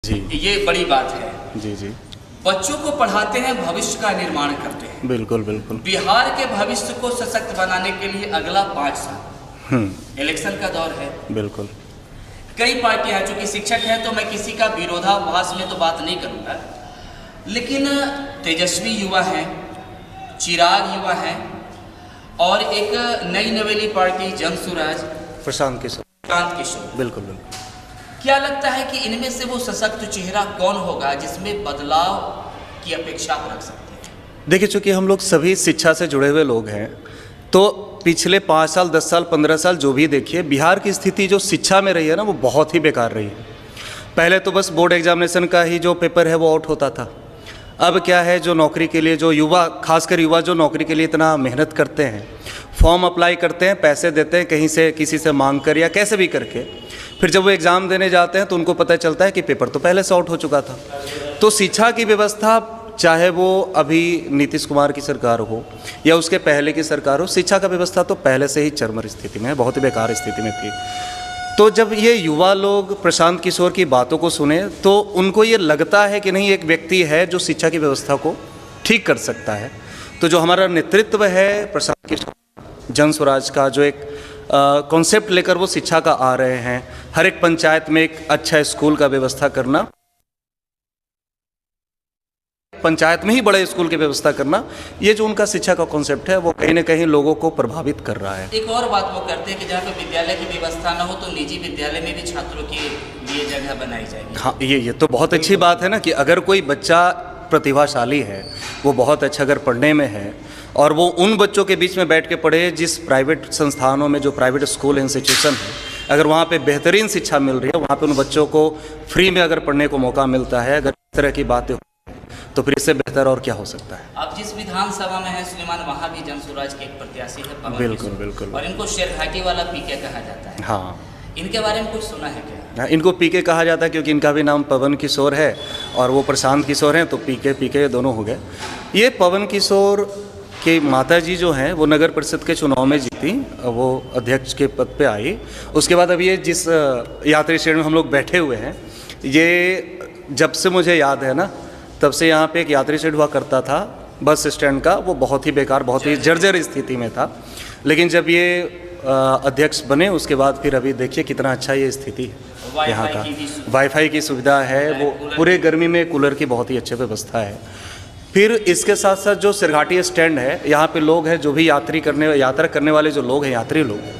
जी ये बड़ी बात है। जी जी बच्चों को पढ़ाते हैं, भविष्य का निर्माण करते हैं। बिल्कुल बिल्कुल। बिहार के भविष्य को सशक्त बनाने के लिए अगला 5 साल इलेक्शन का दौर है। बिल्कुल। कई पार्टियां हैं, चूंकि शिक्षक हैं तो मैं किसी का विरोधाभास में तो बात नहीं करूंगा, लेकिन तेजस्वी युवा हैं, चिराग युवा हैं और एक नई नवेली पार्टी जनसुराज प्रशांत किशोर। बिल्कुल। बिल्कुल बिल्कुल। क्या लगता है कि इनमें से वो सशक्त चेहरा कौन होगा जिसमें बदलाव की अपेक्षा आप रख सकते हैं? देखिए, चूँकि हम लोग सभी शिक्षा से जुड़े हुए लोग हैं, तो पिछले 5 साल 10 साल 15 साल जो भी देखिए, बिहार की स्थिति जो शिक्षा में रही है ना, वो बहुत ही बेकार रही है। पहले तो बस बोर्ड एग्जामिनेशन का ही जो पेपर है वो आउट होता था। अब क्या है, जो नौकरी के लिए जो युवा, खासकर युवा जो नौकरी के लिए इतना मेहनत करते हैं, फॉर्म अप्लाई करते हैं, पैसे देते हैं कहीं से किसी से मांग कर या कैसे भी करके, फिर जब वो एग्ज़ाम देने जाते हैं तो उनको पता चलता है कि पेपर तो पहले से आउट हो चुका था। तो शिक्षा की व्यवस्था, चाहे वो अभी नीतीश कुमार की सरकार हो या उसके पहले की सरकार हो, शिक्षा का व्यवस्था तो पहले से ही चरमर स्थिति में है, बहुत ही बेकार स्थिति में थी। तो जब ये युवा लोग प्रशांत किशोर की बातों को सुने तो उनको ये लगता है कि नहीं, एक व्यक्ति है जो शिक्षा की व्यवस्था को ठीक कर सकता है। तो जो हमारा नेतृत्व है प्रशांत किशोर, जन स्वराज का जो एक कॉन्सेप्ट लेकर वो शिक्षा का आ रहे हैं, हर एक पंचायत में एक अच्छा स्कूल का व्यवस्था करना, पंचायत में ही बड़े स्कूल की व्यवस्था करना, ये जो उनका शिक्षा का कॉन्सेप्ट है वो कहीं ना कहीं लोगों को प्रभावित कर रहा है। एक और बात वो करते हैं कि जहाँ पे विद्यालय की व्यवस्था ना हो तो निजी विद्यालय में भी छात्रों के लिए जगह बनाई जाएगी। हाँ, ये तो बहुत अच्छी बात है ना, कि अगर कोई बच्चा प्रतिभाशाली है, वो बहुत अच्छा अगर पढ़ने में है और वो उन बच्चों के बीच में बैठ के पढ़े जिस प्राइवेट संस्थानों में, जो प्राइवेट स्कूल इंस्टीट्यूशन है, अगर वहाँ पे बेहतरीन शिक्षा मिल रही है, वहाँ पे उन बच्चों को फ्री में अगर पढ़ने को मौका मिलता है, अगर इस तरह की बातें तो फिर इससे बेहतर और क्या हो सकता है। आप जिस विधानसभा में हैं सुलेमान, वहाँ भी जनसुराज के एक प्रत्याशी है पवन बिल्कुल किशोर, बिल्कुल। और इनको शेरघाटी वाला पीके कहा जाता है। हाँ, इनके बारे में कुछ सुना है क्या? इनको पीके कहा जाता है क्योंकि इनका भी नाम पवन किशोर है और वो प्रशांत किशोर हैं, तो पीके दोनों हो गए। ये पवन किशोर की माता जी जो हैं वो नगर परिषद के चुनाव में जीती, वो अध्यक्ष के पद पे आई। उसके बाद अब ये जिस यात्री श्रेणी में हम लोग बैठे हुए हैं, ये जब से मुझे याद है ना, तब से यहाँ पे एक यात्री शेड हुआ करता था बस स्टैंड का, वो बहुत ही बेकार, बहुत ही जर्जर स्थिति में था। लेकिन जब ये अध्यक्ष बने उसके बाद फिर अभी देखिए कितना अच्छा ये स्थिति है। यहाँ का वाईफाई की सुविधा है, वो पूरे गर्मी में कूलर की बहुत ही अच्छी व्यवस्था है। फिर इसके साथ साथ जो सिरघाटी स्टैंड है, यहाँ पे लोग हैं जो भी यात्रा करने वाले जो लोग हैं, यात्री लोग,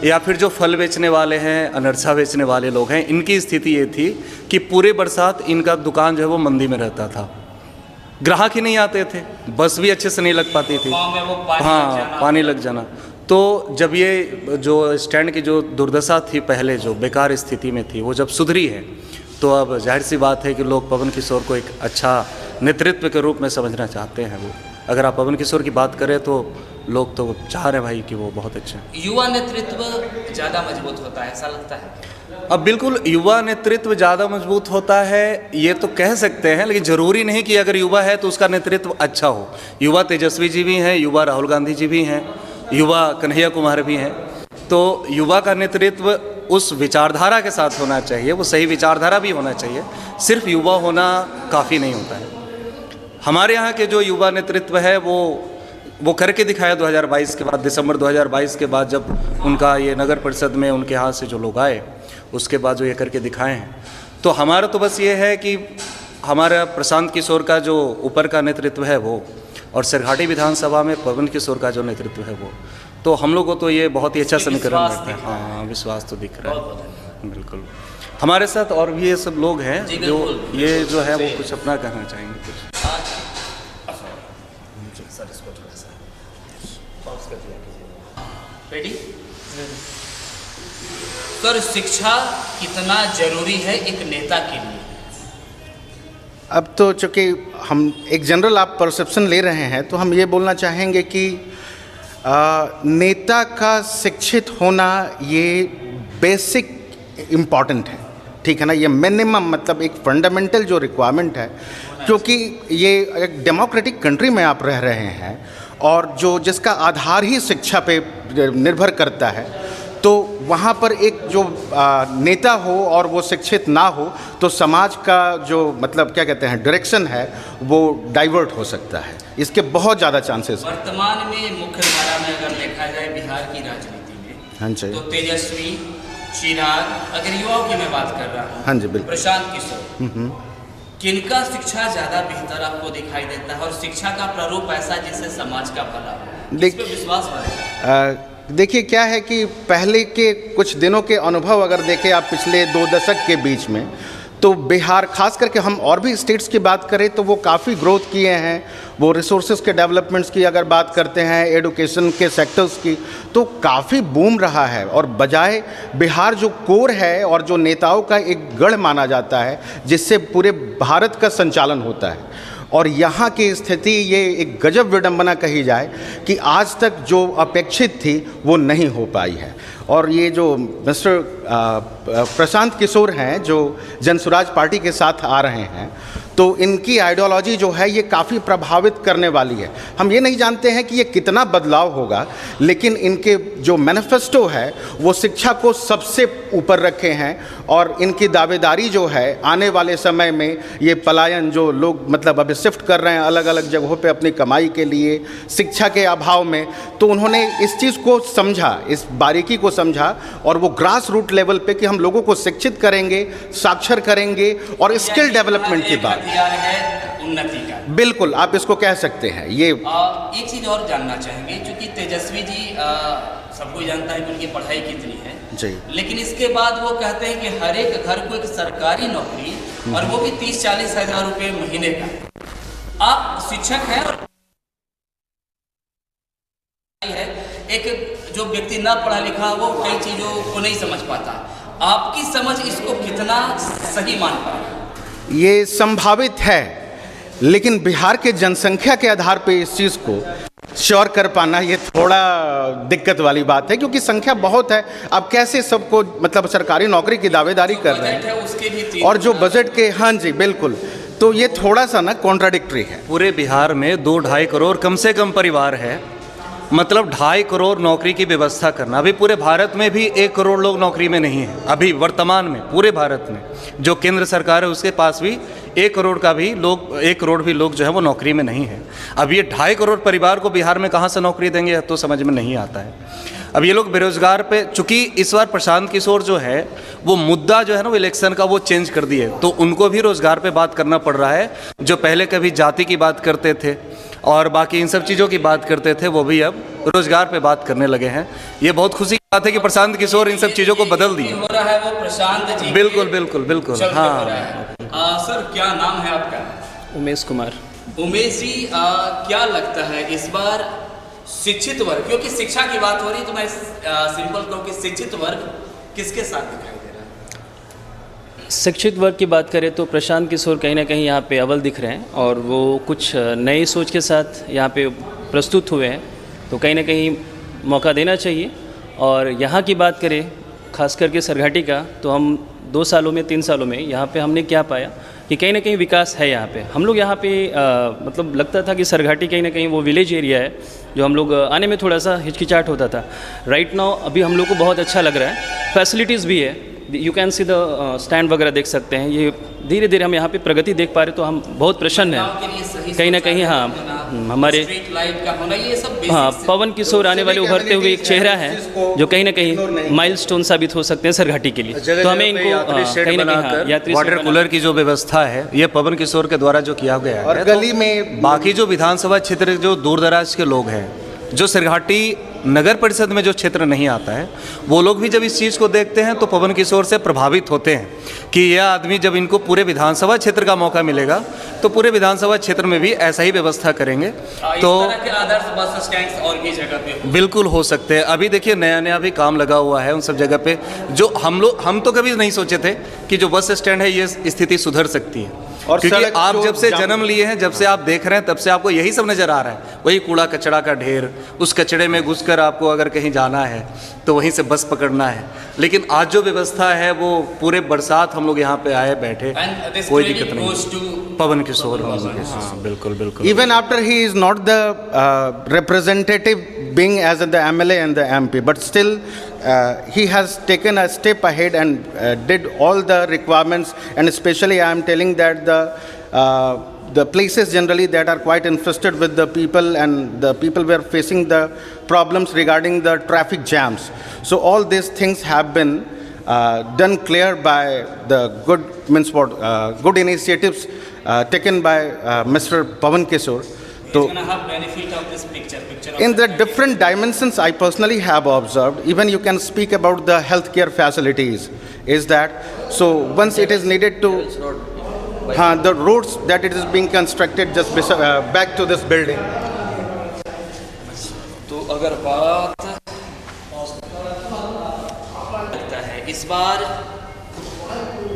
या फिर जो फल बेचने वाले हैं, अनरसा बेचने वाले लोग हैं, इनकी स्थिति ये थी कि पूरे बरसात इनका दुकान जो है वो मंदी में रहता था, ग्राहक ही नहीं आते थे, बस भी अच्छे से नहीं लग पाती थी। हाँ, पानी लग जाना। तो जब ये जो स्टैंड की जो दुर्दशा थी पहले, जो बेकार स्थिति में थी, वो जब सुधरी है तो अब जाहिर सी बात है कि लोग पवन किशोर को एक अच्छा नेतृत्व के रूप में समझना चाहते हैं। वो अगर आप पवन किशोर की बात करें तो लोग तो चाह रहे हैं भाई कि वो बहुत अच्छे हैं। युवा नेतृत्व ज़्यादा मजबूत होता है, ऐसा लगता है? अब बिल्कुल युवा नेतृत्व ज़्यादा मजबूत होता है ये तो कह सकते हैं, लेकिन ज़रूरी नहीं कि अगर युवा है तो उसका नेतृत्व अच्छा हो। युवा तेजस्वी जी भी हैं, युवा राहुल गांधी जी भी हैं, युवा कन्हैया कुमार भी हैं। तो युवा का नेतृत्व उस विचारधारा के साथ होना चाहिए, वो सही विचारधारा भी होना चाहिए, सिर्फ युवा होना काफ़ी नहीं होता है। हमारे यहाँ के जो युवा नेतृत्व है वो करके दिखाया 2022 के बाद, दिसंबर 2022 के बाद जब उनका ये नगर परिषद में उनके यहाँ से जो लोग आए, उसके बाद जो ये करके दिखाए हैं। तो हमारा तो बस ये है कि हमारा प्रशांत किशोर का जो ऊपर का नेतृत्व है वो, और सिरघाटी विधानसभा में पवन किशोर का जो नेतृत्व है वो, तो हम लोगों को तो ये बहुत ही अच्छा समीकरण लगता है। हाँ, विश्वास तो दिख रहा है। बिल्कुल। हमारे साथ और भी ये सब लोग हैं जो ये जो है वो कुछ अपना कहना चाहेंगे कुछ। रेडी? सर, शिक्षा कितना जरूरी है एक नेता के लिए? अब तो चूँकि हम एक जनरल आप परसेप्शन ले रहे हैं, तो हम ये बोलना चाहेंगे कि नेता का शिक्षित होना ये बेसिक इम्पॉर्टेंट है, ठीक है ना। ये मिनिमम मतलब एक फंडामेंटल जो रिक्वायरमेंट है, क्योंकि ये एक डेमोक्रेटिक कंट्री में आप रह रहे हैं और जो जिसका आधार ही शिक्षा पे निर्भर करता है, तो तो वहाँ पर एक जो नेता हो और वो शिक्षित ना हो तो समाज का जो मतलब क्या कहते हैं डायरेक्शन है वो डाइवर्ट हो सकता है। इसके बहुत ज़्यादा चांसेस हैं। वर्तमान में मुख्य धारा में अगर देखा जाए बिहार की राजनीति में, हाँ जी, तो तेजस्वी, चिराग, अगर युवाओं की मैं बात कर रहा हूँ, हाँ जी बिल्कुल, प्रशांत किशोर, किनका शिक्षा ज़्यादा बेहतर आपको दिखाई देता है और शिक्षा का प्रारूप ऐसा जिससे समाज का भला हो, इस पे विश्वास बढ़ेगा? देखिए क्या है कि पहले के कुछ दिनों के अनुभव अगर देखें आप पिछले 2 दशक के बीच में, तो बिहार खास करके हम और भी स्टेट्स की बात करें तो वो काफ़ी ग्रोथ किए हैं। वो रिसोर्सेज के डेवलपमेंट्स की अगर बात करते हैं, एडुकेशन के सेक्टर्स की, तो काफ़ी बूम रहा है। और बजाय बिहार जो कोर है और जो नेताओं का एक गढ़ माना जाता है जिससे पूरे भारत का संचालन होता है, और यहाँ की स्थिति ये एक गजब विडंबना कही जाए कि आज तक जो अपेक्षित थी वो नहीं हो पाई है। और ये जो मिस्टर प्रशांत किशोर हैं जो जनसुराज पार्टी के साथ आ रहे हैं, तो इनकी आइडियोलॉजी जो है ये काफ़ी प्रभावित करने वाली है। हम ये नहीं जानते हैं कि ये कितना बदलाव होगा, लेकिन इनके जो मैनिफेस्टो है वो शिक्षा को सबसे ऊपर रखे हैं। और इनकी दावेदारी जो है आने वाले समय में ये पलायन जो लोग मतलब अभी शिफ्ट कर रहे हैं अलग अलग जगहों पे अपनी कमाई के लिए शिक्षा के अभाव में, तो उन्होंने इस चीज़ को समझा, इस बारीकी को समझा और वो ग्रास रूट लेवल पे कि हम लोगों को शिक्षित करेंगे, साक्षर करेंगे और स्किल डेवलपमेंट की बात है उन्नति का। बिल्कुल आप इसको कह सकते हैं। ये एक चीज़ और जानना चाहेंगे, क्योंकि तेजस्वी जी सबको जानता है कि उनकी पढ़ाई कितनी है जी, लेकिन इसके बाद वो कहते हैं कि हर एक घर को एक सरकारी नौकरी और वो भी 30-40 हज़ार रुपये महीने का। आप शिक्षक हैं और एक जो व्यक्ति ना पढ़ा लिखा वो कई चीज़ों को नहीं समझ पाता, आपकी समझ इसको कितना सही मान पा रहा है? ये संभावित है, लेकिन बिहार के जनसंख्या के आधार पे इस चीज़ को श्योर कर पाना ये थोड़ा दिक्कत वाली बात है, क्योंकि संख्या बहुत है। अब कैसे सबको मतलब सरकारी नौकरी की दावेदारी कर रहे हैं उसके भी और जो बजट के, हाँ जी बिल्कुल, तो ये थोड़ा सा ना कॉन्ट्राडिक्टरी है। पूरे बिहार में 2-2.5 करोड़ कम से कम परिवार है, मतलब 2.5 करोड़ नौकरी की व्यवस्था करना। अभी पूरे भारत में भी 1 करोड़ लोग नौकरी में नहीं हैं। अभी वर्तमान में पूरे भारत में जो केंद्र सरकार है उसके पास भी 1 करोड़ भी लोग जो है वो नौकरी में नहीं है। अब ये 2.5 करोड़ परिवार को बिहार में कहाँ से नौकरी देंगे तो समझ में नहीं आता है। अब ये लोग बेरोजगार पे, चूंकि इस बार प्रशांत किशोर जो है वो मुद्दा जो है ना वो इलेक्शन का वो चेंज कर दिए, तो उनको भी रोजगार पे बात करना पड़ रहा है। जो पहले कभी जाति की बात करते थे और बाकी इन सब चीज़ों की बात करते थे, वो भी अब रोजगार पे बात करने लगे हैं। ये बहुत खुशी की बात है कि प्रशांत किशोर इन सब चीज़ों को बदल दिए। हो रहा है वो प्रशांत जी, बिल्कुल बिल्कुल बिल्कुल, हाँ। सर क्या नाम है आपका? उमेश कुमार। उमेश जी, क्या लगता है इस बार शिक्षित वर्ग, क्योंकि शिक्षा की बात हो रही तो मैं सिंपल कहूँ कि शिक्षित वर्ग किसके साथ दिखाई दे रहा है? शिक्षित वर्ग की बात करें तो प्रशांत किशोर कहीं ना कहीं यहाँ पे अव्वल दिख रहे हैं और वो कुछ नई सोच के साथ यहाँ पे प्रस्तुत हुए हैं, तो कहीं ना कहीं मौका देना चाहिए। और यहाँ की बात करें खास करके सरघाटी का, तो हम 2 सालों में 3 सालों में यहाँ पे हमने क्या पाया कि कहीं ना कहीं विकास है यहाँ पे। हम लोग यहाँ पे मतलब लगता था कि सरघाटी कहीं ना कहीं वो विलेज एरिया है जो हम लोग आने में थोड़ा सा हिचकिचाहट होता था। राइट नाउ अभी हम लोग को बहुत अच्छा लग रहा है, फैसिलिटीज़ भी है, you can see the stand वगैरह देख सकते हैं। ये धीरे धीरे हम यहाँ पे प्रगति देख पा रहे, तो हम बहुत प्रसन्न हैं कहीं ना कहीं। हाँ हमारे हाँ पवन किशोर आने वाले उभरते हुए एक चेहरा है जो कहीं ना कहीं माइलस्टोन साबित हो सकते हैं सरघाटी के लिए। तो हमें इनको कहीं ना कहीं यात्री वाटर कूलर की जो व्यवस्था है ये पवन किशोर के द्वारा जो किया गया है। और गली में बाकी जो विधानसभा क्षेत्र जो दूर दराज के लोग हैं, जो सरघाटी नगर परिषद में जो क्षेत्र नहीं आता है, वो लोग भी जब इस चीज़ को देखते हैं तो पवन किशोर से प्रभावित होते हैं कि यह आदमी जब इनको पूरे विधानसभा क्षेत्र का मौका मिलेगा तो पूरे विधानसभा क्षेत्र में भी ऐसा ही व्यवस्था करेंगे। तो आदर्श बस स्टैंड और भी जगह पे बिल्कुल हो सकते हैं। अभी देखिए नया नया भी काम लगा हुआ है उन सब जगह पे, जो हम तो कभी नहीं सोचे थे कि जो बस स्टैंड है ये स्थिति सुधर सकती है। और क्योंकि आप जब से जन्म लिए हैं, जब से आप देख रहे हैं, तब से आपको यही सब नज़र आ रहा है, वही कूड़ा कचड़ा का ढेर, उस कचड़े में घुसकर आपको अगर कहीं जाना है तो वहीं से बस पकड़ना है। लेकिन आज जो व्यवस्था है वो पूरे बरसात हम लोग यहाँ पे आए बैठे, कोई दिक्कत नहीं। पवन किशोर, हाँ बिल्कुल बिल्कुल। Even after he is not the representative being as the MLA and the MP, but still he has taken a step ahead and did all the requirements, and especially I am telling that the places generally that are quite infested with the people, and the people were facing the problems regarding the traffic jams. So all these things have been done clear by the good initiatives taken by Mr. Pawan Kisore. So, It's going to have benefit of this picture of in the different dimensions I personally have observed, even you can speak about the healthcare facilities, is that, so once it is needed to, the roads that it is being constructed just back to this building. तो अगर बात लगता है इस बार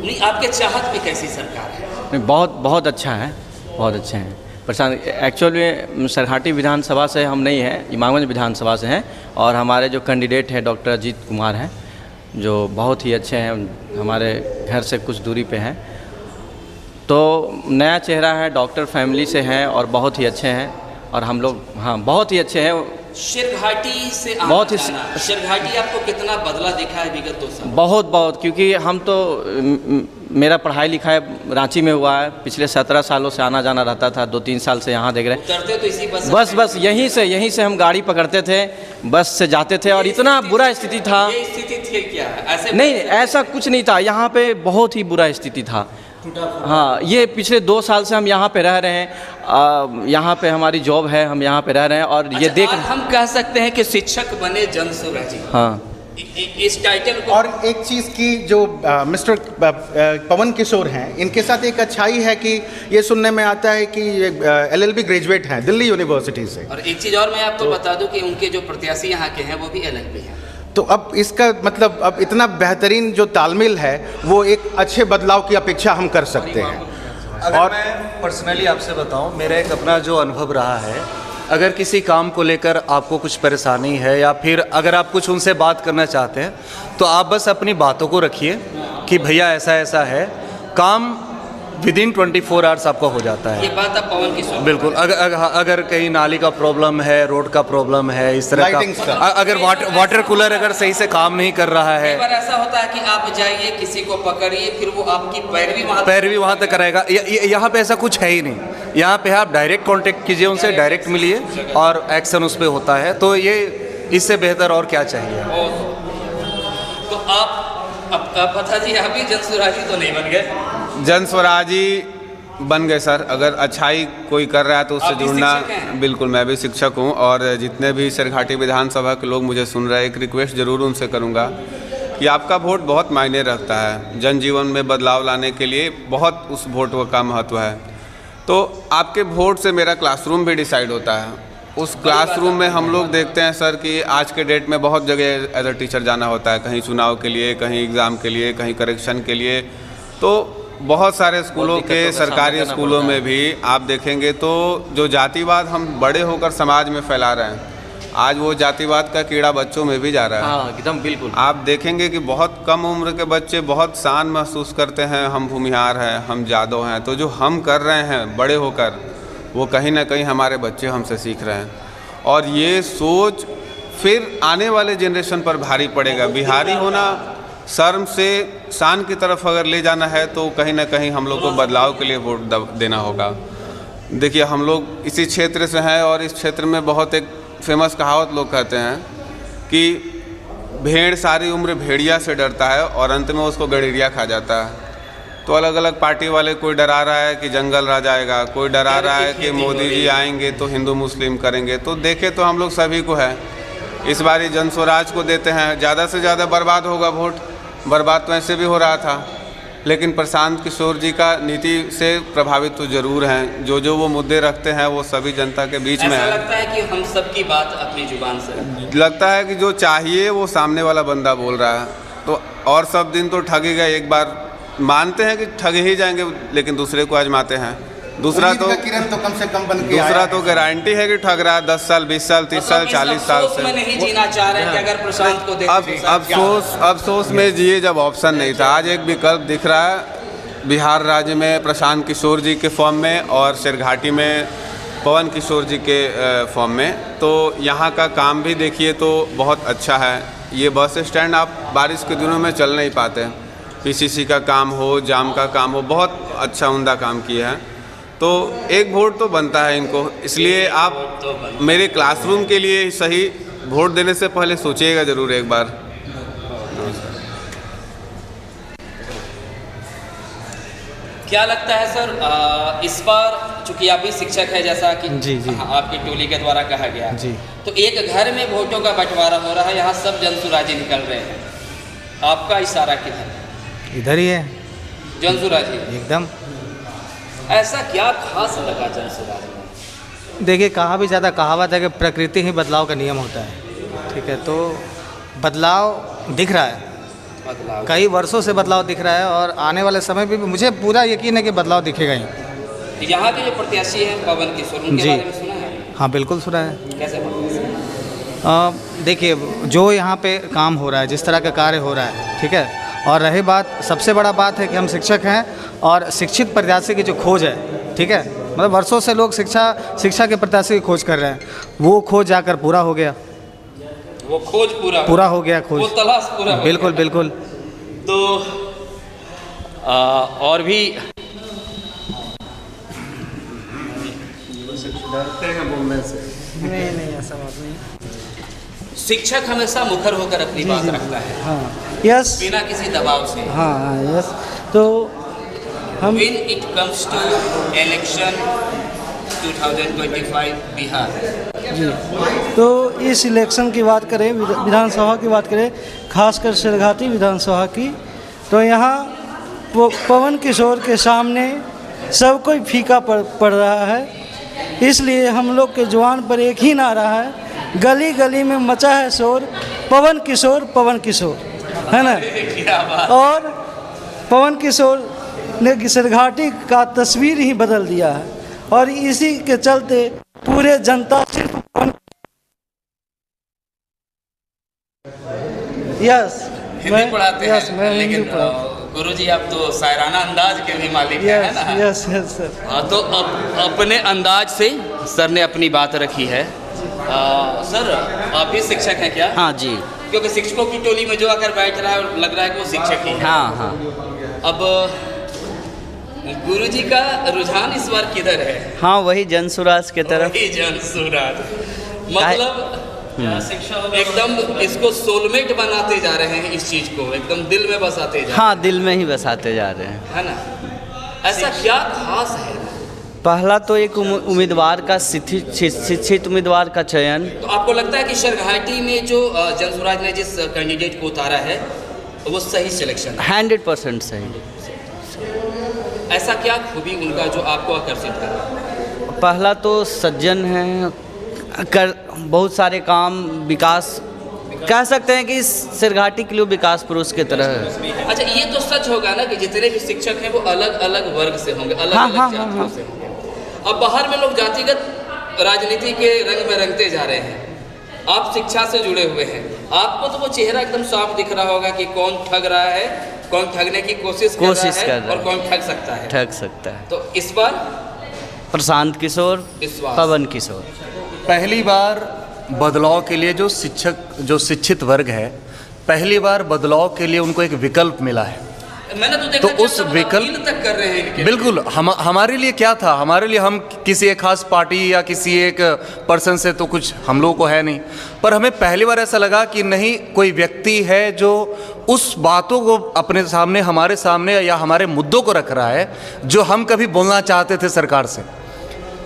नहीं, आपके चाहत में कैसी सरकार है? नहीं, बहुत अच्छा है, बहुत अच्छे हैं। प्रशांत एक्चुअल में सरहाटी विधानसभा से हम नहीं हैं, इमामगंज विधानसभा से हैं, और हमारे जो कैंडिडेट हैं डॉक्टर अजीत कुमार हैं, जो बहुत ही अच्छे हैं, हमारे घर से कुछ दूरी पे हैं। तो नया चेहरा है, डॉक्टर फैमिली से हैं और बहुत ही अच्छे हैं, और हम लोग बहुत ही अच्छे हैं। शेरघाटी से बहुत ही शेरघाटी आपको कितना बदला दिखा है विगत 2 साल? बहुत, क्योंकि हम तो मेरा पढ़ाई लिखाई रांची में हुआ है, पिछले 17 सालों से आना जाना रहता था, 2-3 साल से यहाँ देख रहे हैं। उतरते तो इसी बस यहीं से हम गाड़ी पकड़ते थे, बस से जाते थे, और इतना बुरा स्थिति था। ये स्थिति थी क्या? ऐसे नहीं, ऐसा कुछ नहीं था, यहाँ पे बहुत ही बुरा स्थिति था। हाँ, ये पिछले 2 साल से हम यहाँ पे रह रहे हैं, यहाँ पे हमारी जॉब है, हम यहाँ पे रह रहे हैं, और ये देख हम कह सकते हैं कि शिक्षक बने जनसुरा जी। हाँ, इस टाइटल को। और एक चीज़ की जो मिस्टर पवन किशोर हैं, इनके साथ एक अच्छाई है कि ये सुनने में आता है कि LLB ग्रेजुएट हैं दिल्ली यूनिवर्सिटी से। और एक चीज़ और मैं आपको बता दूं कि उनके जो प्रत्याशी यहाँ के हैं वो भी LLB हैं। तो अब इसका मतलब अब इतना बेहतरीन जो तालमेल है, वो एक अच्छे बदलाव की अपेक्षा हम कर सकते हैं। अगर और मैं पर्सनली आपसे बताऊं, मेरा एक अपना जो अनुभव रहा है, अगर किसी काम को लेकर आपको कुछ परेशानी है, या फिर अगर आप कुछ उनसे बात करना चाहते हैं, तो आप बस अपनी बातों को रखिए कि भैया ऐसा ऐसा है, काम विदिन 24 आवर्स आपका हो जाता है। ये बात आप पवन किशोर बिल्कुल। अगर कहीं नाली का प्रॉब्लम है, रोड का प्रॉब्लम है, इस तरह का, अगर वाटर कूलर अगर सही से काम नहीं कर रहा है, एक बार ऐसा होता है कि आप जाइए, किसी को पकड़िए, फिर वो आपकी पैरवी वहाँ तक कराएगा। यहाँ पे ऐसा कुछ है ही नहीं। यहाँ पे आप डायरेक्ट कांटेक्ट कीजिए उनसे, डायरेक्ट मिलिए, और एक्शन उस पर होता है। तो ये इससे बेहतर और क्या चाहिए? तो आप पता जी, अभी जनसुराजी तो नहीं बन गए? जनस्वराजी बन गए सर। अगर अच्छाई कोई कर रहा है तो उससे जुड़ना। बिल्कुल, मैं भी शिक्षक हूँ, और जितने भी शेरघाटी विधानसभा के लोग मुझे सुन रहे हैं, एक रिक्वेस्ट ज़रूर उनसे करूँगा कि आपका वोट बहुत मायने रखता है। जनजीवन में बदलाव लाने के लिए बहुत उस वोट का महत्व है। तो आपके वोट से मेरा क्लासरूम भी डिसाइड होता है। उस क्लासरूम में हम लोग देखते हैं सर कि आज के डेट में बहुत जगह एज अ टीचर जाना होता है, कहीं चुनाव के लिए, कहीं एग्ज़ाम के लिए, कहीं करेक्शन के लिए। तो बहुत सारे स्कूलों के, सरकारी स्कूलों में भी आप देखेंगे तो जो जातिवाद हम बड़े होकर समाज में फैला रहे हैं, आज वो जातिवाद का कीड़ा बच्चों में भी जा रहा है। हाँ, एकदम बिल्कुल। आप देखेंगे कि बहुत कम उम्र के बच्चे बहुत शान महसूस करते हैं, हम भूमिहार हैं, हम जादव हैं। तो जो हम कर रहे हैं बड़े होकर, वो कहीं ना कहीं हमारे बच्चे हमसे सीख रहे हैं, और ये सोच फिर आने वाले जनरेशन पर भारी पड़ेगा। बिहारी होना शर्म से शान की तरफ अगर ले जाना है, तो कहीं ना कहीं हम लोग को बदलाव के लिए वोट देना होगा। देखिए, हम लोग इसी क्षेत्र से हैं, और इस क्षेत्र में बहुत एक फेमस कहावत लोग कहते हैं कि भेड़ सारी उम्र भेड़िया से डरता है, और अंत में उसको गड़ेरिया खा जाता है। तो अलग अलग पार्टी वाले, कोई डरा रहा है कि जंगल राज आएगा, कोई डरा रहा है कि मोदी जी आएंगे तो हिंदू मुस्लिम करेंगे। तो देखे तो हम लोग सभी को है, इस बारी जनस्वराज को देते हैं। ज़्यादा से ज़्यादा बर्बाद होगा वोट, बर्बाद तो ऐसे भी हो रहा था, लेकिन प्रशांत किशोर जी का नीति से प्रभावित तो जरूर हैं। जो वो मुद्दे रखते हैं वो सभी जनता के बीच में है। लगता है कि हम सबकी बात अपनी जुबान से लगता है कि जो चाहिए वो सामने वाला बंदा बोल रहा है। तो और सब दिन तो ठगी गए, एक बार मानते हैं कि ठग ही जाएंगे, लेकिन दूसरे को आजमाते हैं। दूसरा तो किरण तो कम से कम बन के दूसरा तो गारंटी है कि ठग रहा है 10 साल 20 साल 30 साल 40 साल से। नहीं जीना चाह रहे हैं कि अगर प्रशांत को देते अफसोस में जिए जब ऑप्शन नहीं था। आज एक विकल्प दिख रहा है बिहार राज्य में प्रशांत किशोर जी के फॉर्म में, और शेरघाटी में पवन किशोर जी के फॉर्म में। तो यहाँ का काम भी देखिए तो बहुत अच्छा है। ये बस स्टैंड आप बारिश के दिनों में चल नहीं पाते। पीसीसी का काम हो, जाम का काम हो, बहुत अच्छा उम्दा काम किया है। तो एक वोट तो बनता है इनको, इसलिए आप मेरे क्लासरूम के लिए सही वोट देने से पहले सोचिएगा ज़रूर एक बार। क्या लगता है सर, इस बार चूंकि आप भी शिक्षक है, जैसा कि जी जी आपकी टोली के द्वारा कहा गया जी, तो एक घर में वोटों का बंटवारा हो रहा है, यहाँ सब जनसुराजी निकल रहे हैं, आपका इशारा किधर है? इधर ही है जनसुराजी एकदम। ऐसा क्या खास लगा जनसुराजी में? देखिए, कहा भी ज़्यादा कहावत है कि प्रकृति ही बदलाव का नियम होता है, ठीक है। तो बदलाव दिख रहा है, बदलाव कई वर्षों से बदलाव दिख रहा है और आने वाले समय में भी मुझे पूरा यकीन है कि बदलाव दिखेगा ही। यहाँ के जो प्रत्याशी हैं पवन किशोर, उनके जी। बारे में सुना है? हाँ बिल्कुल सुना है। कैसे देखिए, जो यहाँ पे काम हो रहा है, जिस तरह का कार्य हो रहा है, ठीक है। और रही बात, सबसे बड़ा बात है कि हम शिक्षक हैं और शिक्षित प्रत्याशी की जो खोज है, ठीक है, मतलब वर्षों से लोग शिक्षा के प्रत्याशी की खोज कर रहे हैं, वो खोज जाकर पूरा हो गया, वो खोज पूरा हो गया खोज, वो तलाश पूरा हो बिल्कुल गया। बिल्कुल। तो और भी डरते हैं बोलने से। नहीं ऐसा बात नहीं। शिक्षक हमेशा मुखर होकर अपनी बात रखता है, हाँ यस, बिना किसी दबाव से। हाँ यस। तो हम When it comes to election 2025 Bihar, जी, तो इस इलेक्शन की बात करें, विधानसभा की बात करें, खासकर सरघाटी विधानसभा की, तो यहाँ पवन किशोर के सामने सब कोई फीका पड़ रहा है। इसलिए हम लोग के जुबान पर एक ही नारा है, गली गली में मचा है शोर, पवन किशोर है ना। क्या बात। और पवन किशोर ने सरघाटी का तस्वीर ही बदल दिया है और इसी के चलते पूरे जनता सिर्फ यस हिंदी पढ़ाते यस हैं, मैं लेकिन हिंदी पढ़ाता गुरुजी आप तो शायराना अंदाज के भी मालिक हैं, है ना? Yes yes sir. हाँ, तो अपने अंदाज से सर ने अपनी बात रखी है। सर, आप भी शिक्षक हैं क्या? हाँ जी। क्योंकि शिक्षकों की टोली में जो आकर बैठ रहा है, लग रहा है कि वो शिक्षक ही है। हाँ हाँ। अब गुरुजी का रुझान इस बार किधर है? हाँ, वही जनसुराज के तरफ। वही जनसुराज, मतलब एकदम इसको सोलमेट बनाते जा रहे हैं, इस चीज को एकदम दिल में बसाते जा रहे हैं। हाँ, दिल में ही बसाते जा रहे हैं, है ना। ऐसा क्या खास है? पहला तो एक उम्मीदवार का शिक्षित उम्मीदवार का चयन। तो आपको लगता है कि सरघाटी में जो जनसुराज ने जिस कैंडिडेट को उतारा है वो सही सिलेक्शन है? 100% सही। ऐसा क्या खूबी उनका जो आपको आकर्षित कर रहा है? पहला तो सज्जन है, बहुत सारे काम, विकास कह सकते हैं कि सरघाटी के लिए विकास पुरुष की तरह है। अच्छा, ये तो सच होगा ना कि जितने भी शिक्षक हैं वो अलग अलग वर्ग से होंगे, अलग हाँ, अलग हाँ, जातियों हाँ, से होंगे। अब बाहर में लोग जातिगत राजनीति के रंग में रंगते जा रहे हैं, आप शिक्षा से जुड़े हुए हैं, आपको तो वो चेहरा एकदम साफ दिख रहा होगा कि कौन ठग रहा है, कौन ठगने की कोशिश कर रहा है और कौन ठग सकता है। तो इस बार प्रशांत किशोर, पवन किशोर। पहली बार बदलाव के लिए जो शिक्षित वर्ग है, पहली बार बदलाव के लिए उनको एक विकल्प मिला है। मैंने तो देखा तो उस विकल्प तक कर रहे हैं इनके। बिल्कुल, हमारे लिए क्या था, हमारे लिए हम किसी एक खास पार्टी या किसी एक पर्सन से तो कुछ हम लोगों को है नहीं, पर हमें पहली बार ऐसा लगा कि नहीं, कोई व्यक्ति है जो उस बातों को अपने सामने, हमारे सामने या हमारे मुद्दों को रख रहा है जो हम कभी बोलना चाहते थे सरकार से,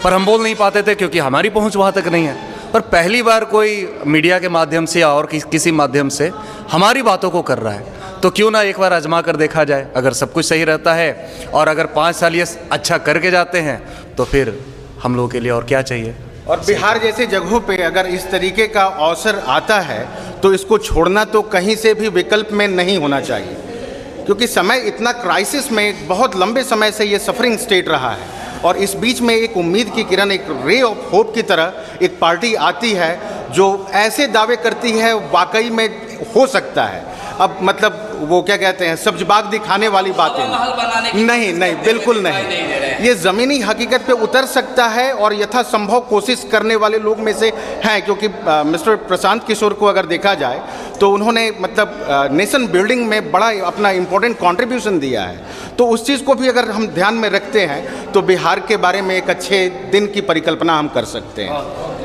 पर हम बोल नहीं पाते थे क्योंकि हमारी पहुंच वहाँ तक नहीं है। पर पहली बार कोई मीडिया के माध्यम से या और किसी माध्यम से हमारी बातों को कर रहा है, तो क्यों ना एक बार आजमा कर देखा जाए। अगर सब कुछ सही रहता है और अगर 5 साल ये अच्छा करके जाते हैं तो फिर हम लोगों के लिए और क्या चाहिए। और बिहार जैसे जगहों पे अगर इस तरीके का अवसर आता है तो इसको छोड़ना तो कहीं से भी विकल्प में नहीं होना चाहिए, क्योंकि समय इतना क्राइसिस में बहुत लंबे समय से ये सफरिंग स्टेट रहा है और इस बीच में एक उम्मीद की किरण, एक रे ऑफ होप की तरह एक पार्टी आती है जो ऐसे दावे करती है वाकई में हो सकता है। अब मतलब वो क्या कहते हैं, सब्ज बाग दिखाने वाली बातें नहीं, बिल्कुल नहीं। ये ज़मीनी हकीकत पे उतर सकता है और यथासंभव कोशिश करने वाले लोग में से हैं, क्योंकि मिस्टर प्रशांत किशोर को अगर देखा जाए तो उन्होंने मतलब नेशन बिल्डिंग में बड़ा अपना इम्पोर्टेंट कंट्रीब्यूशन दिया है। तो उस चीज़ को भी अगर हम ध्यान में रखते हैं तो बिहार के बारे में एक अच्छे दिन की परिकल्पना हम कर सकते हैं।